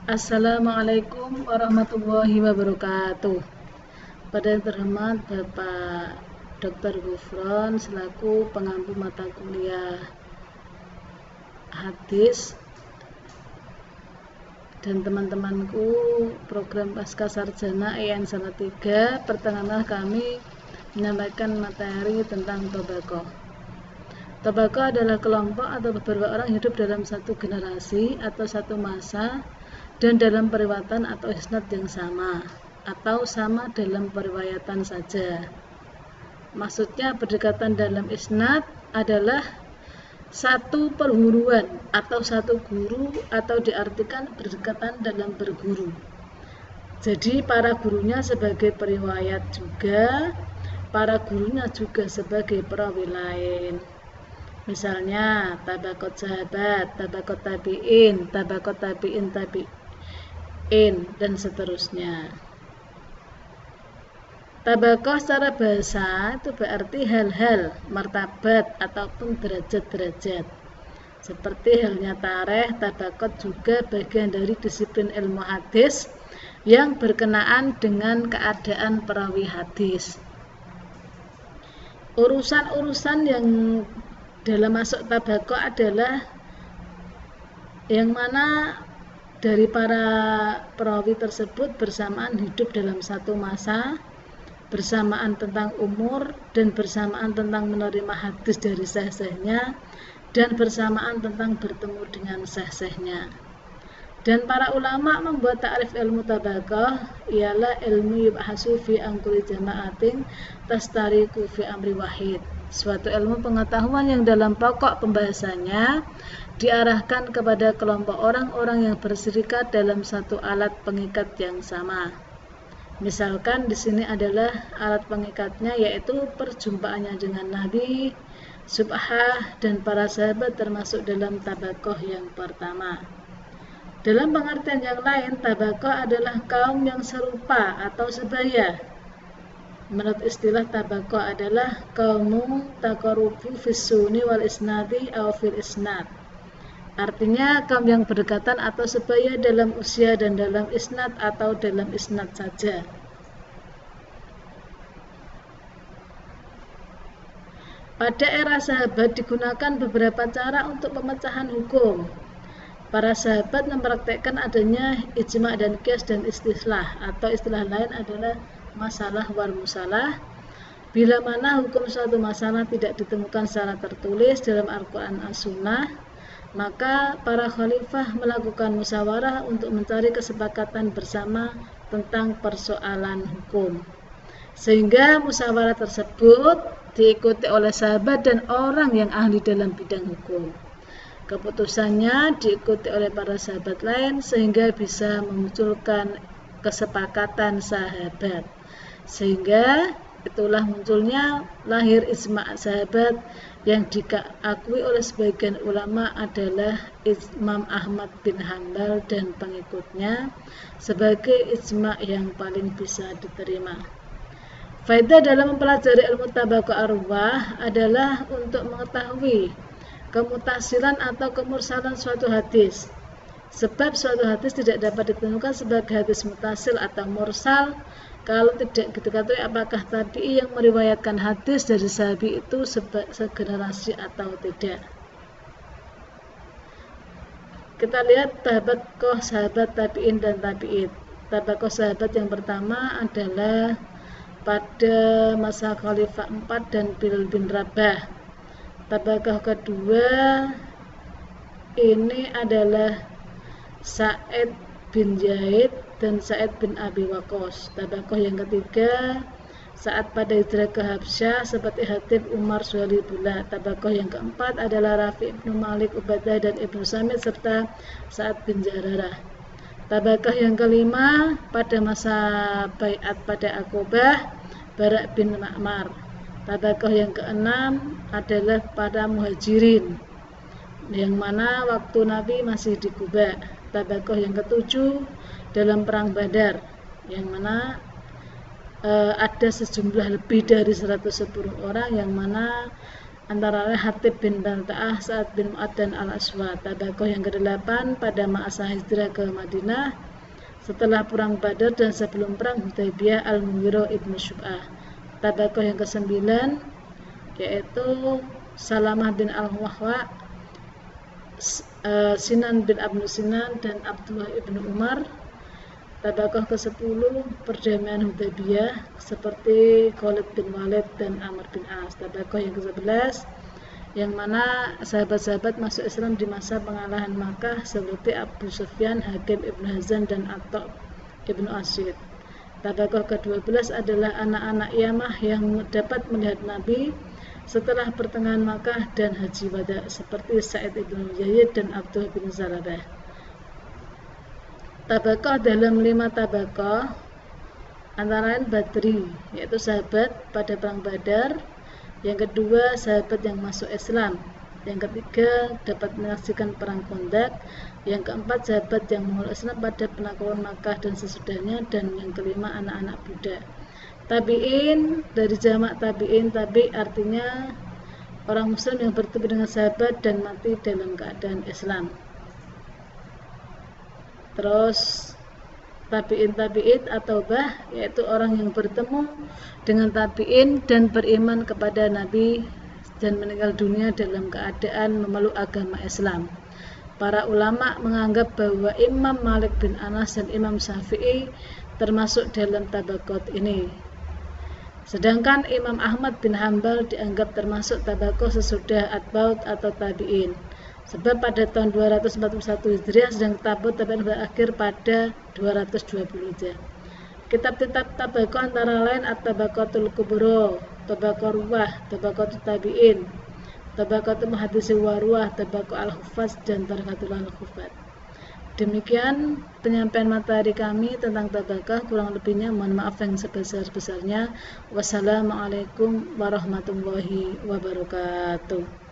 Assalamualaikum warahmatullahi wabarakatuh. Pada yang terhormat Bapak Dr. Gufron selaku pengampu mata kuliah hadis dan teman-temanku program Pasca Sarjana EN Salatiga, pertengahan kami menyampaikan materi tentang tobako. Tobako adalah kelompok atau beberapa orang hidup dalam satu generasi atau satu masa dan dalam periwayatan atau isnad yang sama atau sama dalam periwayatan saja. Maksudnya berdekatan dalam isnad adalah satu perguruan atau satu guru, atau diartikan berdekatan dalam berguru. Jadi para gurunya sebagai periwayat juga, para gurunya juga sebagai perawi lain. Misalnya tabaqat sahabat, tabaqat tabi'in, tabaqat tabi'in dan seterusnya. Tabaqah secara bahasa itu berarti hal-hal, martabat ataupun derajat-derajat. Seperti halnya tarikh, tabaqat juga bagian dari disiplin ilmu hadis yang berkenaan dengan keadaan perawi hadis. Urusan-urusan yang dalam masuk tabaqah adalah yang mana dari para perawi tersebut bersamaan hidup dalam satu masa, bersamaan tentang umur, dan bersamaan tentang menerima hadis dari syekh-syekhnya, dan bersamaan tentang bertemu dengan syekh-syekhnya. Dan para ulama membuat ta'rif ilmu tabaqah ialah ilmu yubhasu fi angkuli jama'atin tastariku fi amri wahid, suatu ilmu pengetahuan yang dalam pokok pembahasannya diarahkan kepada kelompok orang-orang yang berserikat dalam satu alat pengikat yang sama. Misalkan di sini adalah alat pengikatnya yaitu perjumpaannya dengan Nabi, subhah, dan para sahabat termasuk dalam tabaqah yang pertama. Dalam pengertian yang lain, tabaqah adalah kaum yang serupa atau sebaya. Menurut istilah tabaqah adalah kaumu taqarrubu fis sunni wal isnadi aw fil isnad. Artinya kaum yang berdekatan atau sebaya dalam usia dan dalam isnad atau dalam isnad saja. Pada era sahabat digunakan beberapa cara untuk pemecahan hukum. Para sahabat mempraktikkan adanya ijma' dan qiyas dan istislah, atau istilah lain adalah masalah wal musalah. Bila mana hukum suatu masalah tidak ditemukan secara tertulis dalam Al-Quran as-Sunnah, maka para khalifah melakukan musyawarah untuk mencari kesepakatan bersama tentang persoalan hukum. Sehingga musyawarah tersebut diikuti oleh sahabat dan orang yang ahli dalam bidang hukum. Keputusannya diikuti oleh para sahabat lain sehingga bisa memunculkan kesepakatan sahabat. Sehingga itulah munculnya lahir ijma' sahabat yang diakui oleh sebagian ulama adalah Imam Ahmad bin Hanbal dan pengikutnya sebagai ijma' yang paling bisa diterima. Faedah dalam mempelajari ilmu tabaqah arwah adalah untuk mengetahui kemutasilan atau kemursalan suatu hadis. Sebab suatu hadis tidak dapat ditentukan sebagai hadis mutasil atau mursal kalau tidak diketahui apakah tabi'i yang meriwayatkan hadis dari sahabi itu segenerasi atau tidak. Kita lihat tabaqah sahabat tabi'in dan tabi'id. Tabaqah sahabat yang pertama adalah pada masa Khalifah 4 dan Bilal bin Rabah. Tabaqah kedua ini adalah Sa'id bin Zaid dan Sa'id bin Abi Waqqas. Tabaqah yang ketiga saat pada hijrah ke Habsyah seperti Hatib, Umar, Suhailullah. Tabaqah yang keempat adalah Rafi' bin Malik, Ubadah dan Ibnu Samit serta Sa'ad bin Jararah. Tabaqah yang kelima pada masa Bai'at pada Aqabah, Barak bin Ma'mar. Tabaqah yang keenam adalah para muhajirin yang mana waktu Nabi masih di Quba. Tabaqah yang ketujuh dalam perang Badar yang mana ada sejumlah lebih dari 110 orang yang mana antara lain Hatib bin Balta'ah, Sa'ad bin Mu'ad dan Al-Aswad. Tabaqoh yang ke-8 pada masa hijrah ke Madinah setelah perang Badar dan sebelum perang Hudaybiyah Al-Mughirah ibnu Syub'ah. Tabaqoh yang ke-9 yaitu Salamah bin Al-Wahwa, Sinan bin Abnu Sinan dan Abdullah ibnu Umar. Tabaqoh ke-10 perdamaian Hudaybiyah seperti Khalid bin Walid dan Amr bin As. Tabaqoh yang ke-11 yang mana sahabat-sahabat masuk Islam di masa pengalahan Makkah seperti Abu Sufyan, Hakim ibnu Hazan dan Atha ibnu Asyid. Tabaqoh ke-12 adalah anak-anak Yamah yang dapat melihat Nabi setelah pertengahan Makkah dan Haji Wada seperti Sa'id ibnu Yazid dan Abdullah bin Zalabah. Tabaqoh dalam 5 tabaqoh antara lain Badri, yaitu sahabat pada perang Badar. Yang kedua, sahabat yang masuk Islam. Yang ketiga, dapat menyaksikan perang Khandaq. Yang keempat, sahabat yang memeluk Islam pada penaklukan Makkah dan sesudahnya. Dan yang kelima, anak-anak budak. Tabi'in, dari jamak tabi'in, tabi' artinya orang muslim yang bertemu dengan sahabat dan mati dalam keadaan Islam. Terus tabi'in atau bah, yaitu orang yang bertemu dengan tabi'in dan beriman kepada Nabi dan meninggal dunia dalam keadaan memeluk agama Islam. Para ulama menganggap bahwa Imam Malik bin Anas dan Imam Syafi'i termasuk dalam tabaqat ini. Sedangkan Imam Ahmad bin Hambal dianggap termasuk tabaqah sesudah atbaut atau tabi'in. Sebab pada tahun 241 Hijriah sedang tabi'in berakhir pada 220 Hijriah. Kitab-kitab tabaqah antara lain At-Tabaqatul Kubra, Tabaqatul Ruwah, Tabaqatul Tabi'in, Tabaqatul Muhadditsin wa Ruwah, Tabaqatul Al-Huffaz dan Tabaqatul Al-Huffaz. Demikian penyampaian materi kami tentang tabaqah, kurang lebihnya mohon maaf yang sebesar-besarnya. Wassalamualaikum warahmatullahi wabarakatuh.